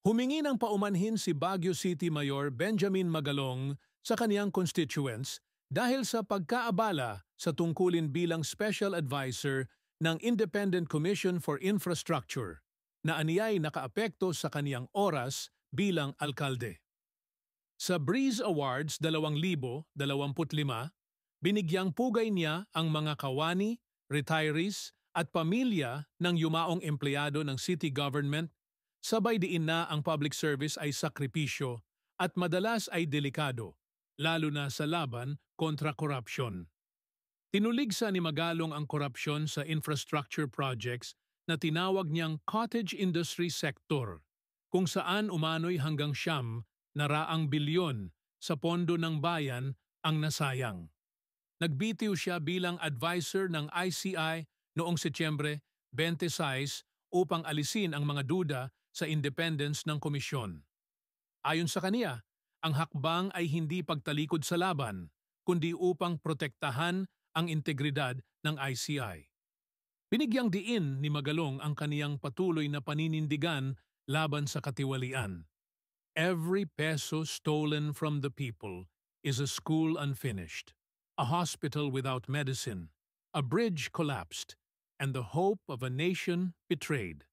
Humingi ng paumanhin si Baguio City Mayor Benjamin Magalong sa kaniyang constituents dahil sa pagkaabala sa tungkulin bilang Special Advisor ng Independent Commission for Infrastructure na aniyay nakaapekto sa kaniyang oras bilang alkalde. Sa Breeze Awards 2025, binigyang pugay niya ang mga kawani, retirees at pamilya ng yumaong empleyado ng city government, sabay diin na ang public service ay sakripisyo at madalas ay delikado, lalo na sa laban kontra korupsyon. Tinuligsa ni Magalong ang korupsyon sa infrastructure projects na tinawag niyang cottage industry sector, kung saan umano'y hanggang ₱900 bilyon sa pondo ng bayan ang nasayang. Nagbitiw siya bilang advisor ng ICI noong Setyembre 26 upang alisin ang mga duda sa independence ng komisyon. Ayon sa kaniya, ang hakbang ay hindi pagtalikod sa laban, kundi upang protektahan ang integridad ng ICI. Binigyang diin ni Magalong ang kaniyang patuloy na paninindigan laban sa katiwalian. Every peso stolen from the people is a school unfinished, a hospital without medicine, a bridge collapsed, and the hope of a nation betrayed.